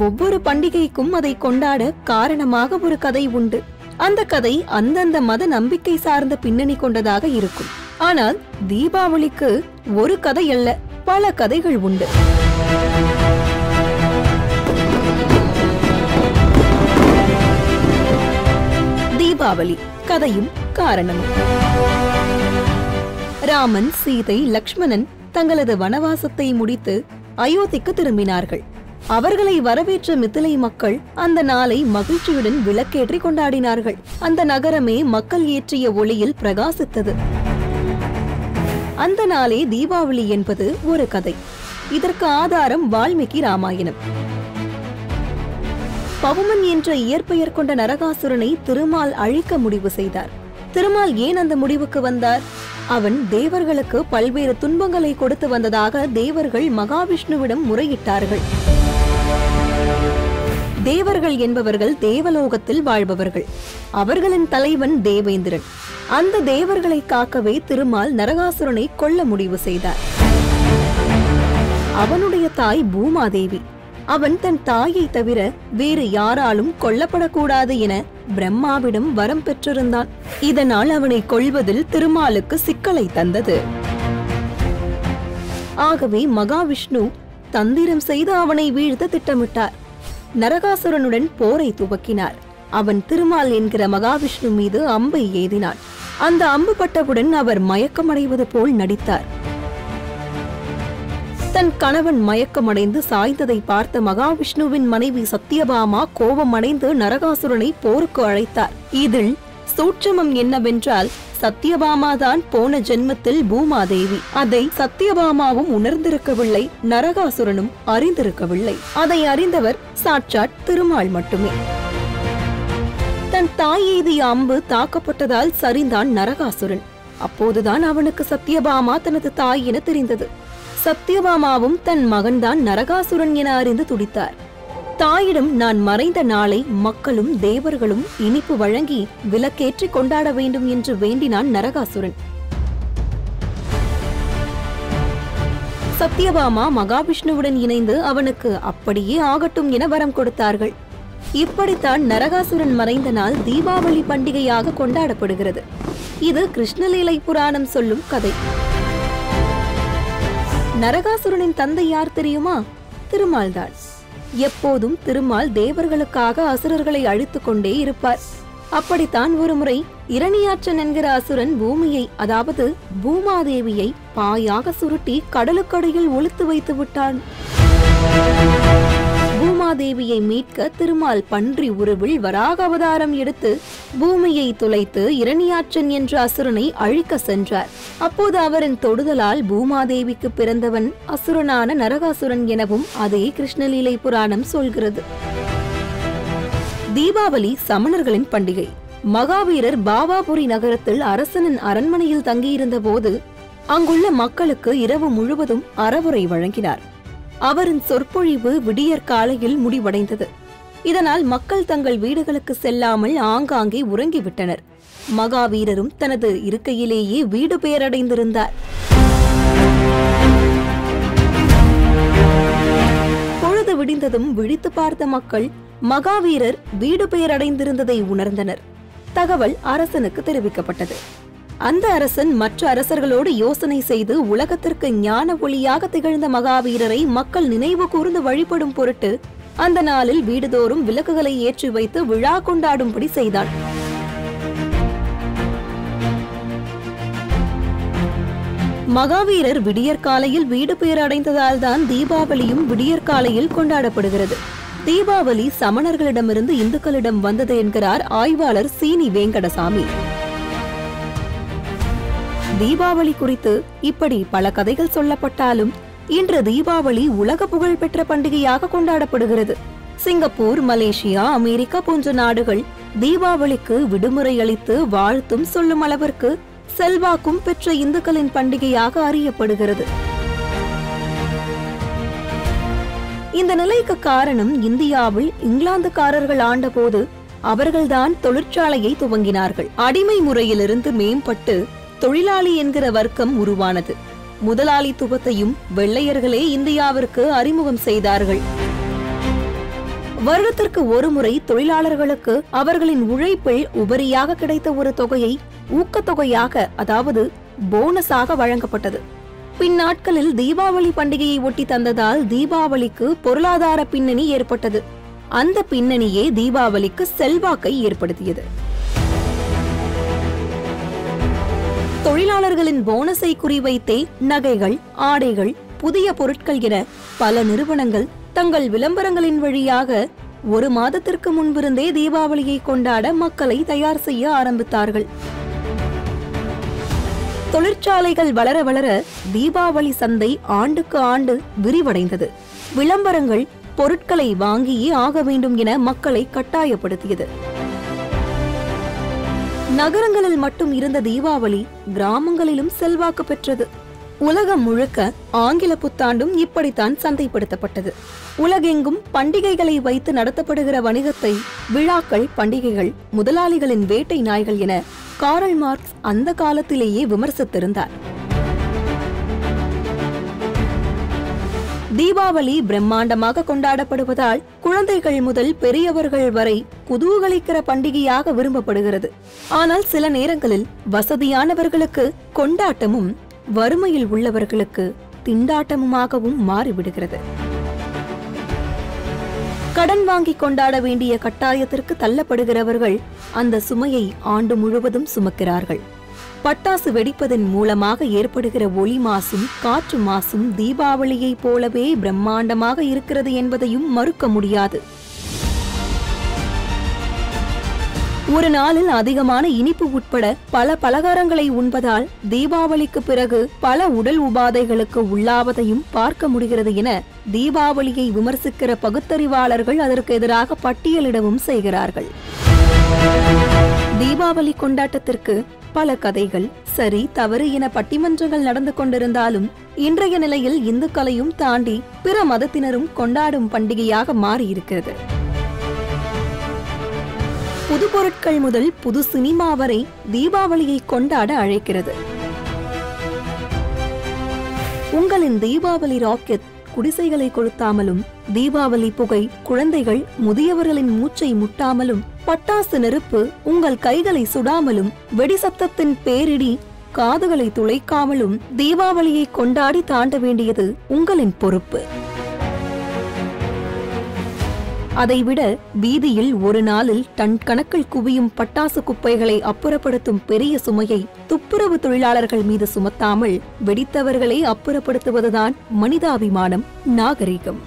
ஒவ்வொரு பண்டிகைக்கும் அதை கொண்டாட காரணமாக ஒரு கதை உண்டு. அந்த கதை அந்தந்த மத நம்பிக்கை சார்ந்த பின்னணி கொண்டதாக இருக்கும். ஆனால் தீபாவளிக்கு ஒரு கதை அல்ல, பல கதைகள் உண்டு. தீபாவளி கதையும் காரணமும். ராமன், சீதை, லக்ஷ்மணன் தங்களது வனவாசத்தை முடித்து அயோத்திக்கு திரும்பினார்கள். அவர்களை வரவேற்ற மிதிலை மக்கள் அந்த நாளை மகிழ்ச்சியுடன் விளக்கேற்றி கொண்டாடினார்கள். அந்த நகரமே மக்கள் ஏற்றிய ஒளியில் பிரகாசித்தது. அந்த நாளே தீபாவளி என்பது ஒரு கதை. இதற்கு ஆதாரம் வால்மீகி ராமாயணம். பவுமன் என்ற இயற்பெயர் கொண்ட நரகாசுரனை திருமால் அழிக்க முடிவு செய்தார். திருமால் ஏன் அந்த முடிவுக்கு வந்தார்? அவன் தேவர்களுக்கு பல்வேறு துன்பங்களை கொடுத்து வந்ததாக தேவர்கள் மகாவிஷ்ணுவிடம் முறையிட்டார்கள். தேவர்கள் என்பவர்கள் தேவலோகத்தில் வாழ்பவர்கள். அவர்களின் தலைவன் தேவேந்திரன். அந்த தேவர்களை காக்கவே திருமால் நரகாசுரனை கொல்ல முடிவு செய்தார். அவனுடைய தாய் பூமாதேவி. அவன் தன் தாயை தவிர வேறு யாராலும் கொல்லப்படக்கூடாது என பிரம்மாவிடம் வரம் பெற்றிருந்தான். இதனால் அவனை கொல்வதில் திருமாலுக்கு சிக்கலை தந்தது. ஆகவே மகாவிஷ்ணு தந்திரம் செய்து அவனை வீழ்த்த திட்டமிட்டார். நரகாசுரனுடன் போரை துவக்கினார். அவன் திருமால் என்கிற மகாவிஷ்ணு மீது அம்பை ஏதினான். அந்த அம்பு பட்டவுடன் அவர் மயக்கமடைவது போல் நடித்தார். தன் கணவன் மயக்கமடைந்து சாய்ந்ததை பார்த்த மகாவிஷ்ணுவின் மனைவி சத்யபாமா கோபமடைந்து நரகாசுரனை போருக்கு அழைத்தார். இதில் சூட்சமம் என்னவென்றால், சத்யபாமா தான் போன ஜென்மத்தில் பூமாதேவி. அதை சத்யபாமாவும் உணர்ந்திருக்கவில்லை, நரகாசுரனும் அறிந்திருக்கவில்லை. அதை அறிந்தவர் சாட்சாத் திருமால் மட்டுமே. தன் தாய் எய்திய அம்பு தாக்கப்பட்டதால் சரிந்தான் நரகாசுரன். அப்போதுதான் அவனுக்கு சத்யபாமா தனது தாய் என தெரிந்தது. சத்யபாமாவும் தன் மகன்தான் நரகாசுரன் என அறிந்து துடித்தார். தாயிடம் நான் மறைந்த நாளை மக்களும் தேவர்களும் இனிப்பு வழங்கி விளக்கேற்றி கொண்டாட வேண்டும் என்று வேண்டினான் நரகாசுரன். சத்யபாமா மகாவிஷ்ணுவுடன் இணைந்து அவனுக்கு அப்படியே ஆகட்டும் என வரம் கொடுத்தார்கள். இப்படித்தான் நரகாசுரன் மறைந்த நாள் தீபாவளி பண்டிகையாக கொண்டாடப்படுகிறது. இது கிருஷ்ணலீலை புராணம் சொல்லும் கதை. நரகாசுரனின் தந்தை யார் தெரியுமா? திருமால் தான். எப்போதும் திருமால் தேவர்களுக்காக அசுரர்களை அழித்துக் கொண்டே இருப்பார். அப்படித்தான் ஒருமுறை இரணியாட்சன் என்கிற அசுரன் பூமியை, அதாவது பூமாதேவியை பாயாக சுருட்டி கடலுக்கடியில் ஒளித்து வைத்து விட்டான். பூமாதேவியை மீட்க திருமால் பன்றி உருவில் வராக அவதாரம் எடுத்து பூமியை துளைத்து இரணியாட்சன் என்ற அசுரனை அழிக்க சென்றார். அப்போது அவரின் தொடுதலால் பூமாதேவிக்கு பிறந்தவன் அசுரனான நரகாசுரன் எனவும் அதே கிருஷ்ணலீலை புராணம் சொல்கிறது. தீபாவளி சமணர்களின் பண்டிகை. மகாவீரர் பாவாபுரி நகரத்தில் அரசனின் அரண்மனையில் தங்கியிருந்த போது அங்குள்ள மக்களுக்கு இரவு முழுவதும் அறவுரை வழங்கினார். அவரின் சொற்பொழிவு விடியற் காலையில் முடிவடைந்தது. இதனால் மக்கள் தங்கள் வீடுகளுக்கு செல்லாமல் ஆங்காங்கே உறங்கிவிட்டனர். மகாவீரரும் தனது இருக்கையிலேயே வீடு பெயரடைந்திருந்தார். பொழுது விடிந்ததும் விழித்து பார்த்த மக்கள் மகாவீரர் வீடு பெயரடைந்திருந்ததை உணர்ந்தனர். தகவல் அரசனுக்கு தெரிவிக்கப்பட்டது. அந்த அரசன் மற்ற அரசர்களோடு யோசனை செய்து உலகத்திற்கு ஞான ஒளியாக திகழ்ந்த மகாவீரரை மக்கள் நினைவு கூர்ந்து வழிபடும் பொருட்டு அந்த நாளில் வீடுதோறும் விளக்குகளை ஏற்றி வைத்து விழா கொண்டாடும்படி செய்தான். மகாவீரர் விடியற்காலையில் வீடு பெயர் அடைந்ததால் தான் தீபாவளியும் விடியற்காலையில் கொண்டாடப்படுகிறது. தீபாவளி சமணர்களிடமிருந்து இந்துக்களிடம் வந்தது என்கிறார் ஆய்வாளர் சீனி வேங்கடசாமி. தீபாவளி குறித்து இப்படி பல கதைகள் சொல்லப்பட்டாலும் இன்று தீபாவளி உலக புகழ் பெற்ற பண்டிகையாக கொண்டாடப்படுகிறது. சிங்கப்பூர், மலேசியா, அமெரிக்கா போன்ற நாடுகள் தீபாவளிக்கு விடுமுறை அளித்து வாழ்த்தும் சொல்லும் அளவிற்கு செல்வாக்கும் பெற்ற இந்துக்களின் பண்டிகையாக அறியப்படுகிறது. இந்த நிலைக்கு காரணம், இந்தியாவில் இங்கிலாந்துக்காரர்கள் ஆண்டபோது அவர்கள்தான் தொழிற்சாலையை துவங்கினார்கள். அடிமை முறையிலிருந்து மேம்பட்டு தொழிலாளி என்கிற வர்க்கம் உருவானது. முதலாளித்துவத்தையும் வெள்ளையர்களே இந்தியாவிற்கு அறிமுகம் செய்தார்கள். வருடத்திற்கு ஒரு முறை தொழிலாளர்களுக்கு அவர்களின் உழைப்பில் உபரியாக கிடைத்த ஒரு தொகையை ஊக்கத்தொகையாக, அதாவது போனஸாக வழங்கப்பட்டது. பின்னாட்களில் தீபாவளி பண்டிகையை ஒட்டி தந்ததால் தீபாவளிக்கு பொருளாதார பின்னணி ஏற்பட்டது. அந்த பின்னணியே தீபாவளிக்கு செல்வாக்கை ஏற்படுத்தியது. தொழிலாளர்களின் போனஸை குறிவைத்தே நகைகள், ஆடைகள், புதிய பொருட்கள் என பல நிறுவனங்கள் தங்கள் விளம்பரங்களின் வழியாக ஒரு மாதத்திற்கு முன்பிருந்தே தீபாவளியை கொண்டாட மக்களை தயார் செய்ய ஆரம்பித்தார்கள். தொழிற்சாலைகள் வளர வளர தீபாவளி சந்தை ஆண்டுக்கு ஆண்டு விரிவடைந்தது. விளம்பரங்கள் பொருட்களை வாங்கியே ஆக வேண்டும் என மக்களை கட்டாயப்படுத்தியது. நகரங்களில் மட்டும் இருந்த தீபாவளி கிராமங்களிலும் செல்வாக்கு பெற்றது. உலகம் முழுக்க ஆங்கில புத்தாண்டும் இப்படித்தான் சந்தைப்படுத்தப்பட்டது. உலகெங்கும் பண்டிகைகளை வைத்து நடத்தப்படுகிற வணிகத்தை விழாக்கள், பண்டிகைகள், முதலாளிகளின் வேட்டை நாய்கள் என காரல் மார்க்ஸ் அந்த காலத்திலேயே விமர்சித்திருந்தார். தீபாவளி பிரம்மாண்டமாக கொண்டாடப்படுவதால் குழந்தைகள் முதல் பெரியவர்கள் வரை குதூகலிக்கிற பண்டிகையாக விரும்பப்படுகிறது. ஆனால் சில நேரங்களில் வசதியானவர்களுக்கு கொண்டாட்டமும் வறுமையில் உள்ளவர்களுக்கு திண்டாட்டமுமாகவும் மாறிவிடுகிறது. கடன் வாங்கி கொண்டாட வேண்டிய கட்டாயத்திற்கு தள்ளப்படுகிறவர்கள் அந்த சுமையை ஆண்டு முழுவதும் சுமக்கிறார்கள். பட்டாசு வெடிப்பதன் மூலமாக ஏற்படுகிற ஒளி மாசும் காற்று மாசும் தீபாவளியைப் போலவே பிரம்மாண்டமாக இருக்கிறது என்பதையும் மறுக்க முடியாது. ஒரு நாளில் அதிகமான இனிப்பு உட்பட பல பலகாரங்களை உண்பதால் தீபாவளிக்கு பிறகு பல உடல் உபாதைகளுக்கு உள்ளாவதையும் பார்க்க முடிகிறது என தீபாவளியை விமர்சிக்கிற பகுத்தறிவாளர்கள் அதற்கு எதிராக பட்டியலிடவும் செய்கிறார்கள். தீபாவளி கொண்டாட்டத்திற்கு பல கதைகள், சரி தவறு என பட்டிமன்றங்கள் நடந்து கொண்டிருந்தாலும் இன்றைய நிலையில் இந்துக்களையும் தாண்டி பிற மதத்தினரும் கொண்டாடும் பண்டிகையாக மாறியிருக்கிறது. புது பொருட்கள் முதல் புது சினிமா வரை தீபாவளியை கொண்டாட அழைக்கிறது. உங்களின் தீபாவளி ராக்கெட் குடிசைகளை கொளுத்தாமலும், தீபாவளி புகை குழந்தைகள் முதியவர்களின் மூச்சை முட்டாமலும், பட்டாசு நெருப்பு உங்கள் கைகளை சுடாமலும், வெடி சத்தத்தின் பேரிடி காதுகளை துளைக்காமலும் தீபாவளியை கொண்டாடி தாண்ட வேண்டியது உங்களின் பொறுப்பு. அதைவிட வீதியில் ஒரு நாளில் டன் கணக்கில் குவியும் பட்டாசு குப்பைகளை அப்புறப்படுத்தும் பெரிய சுமையை துப்புரவு தொழிலாளர்கள் மீது சுமத்தாமல் வெடித்தவர்களை அப்புறப்படுத்துவதுதான் மனிதாபிமானம், நாகரிகம்.